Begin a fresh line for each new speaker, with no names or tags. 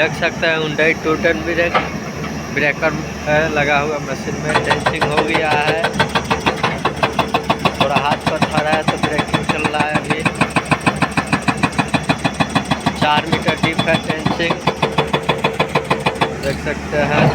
देख सकते हैं हुंडई 210 ब्रेकर है लगा हुआ मशीन में। टेंसिंग हो गया है, थोड़ा हाथ पर खड़ा है तो ब्रेकिंग चल रहा है। अभी 4 मीटर डीप है टेंसिंग, देख सकते हैं।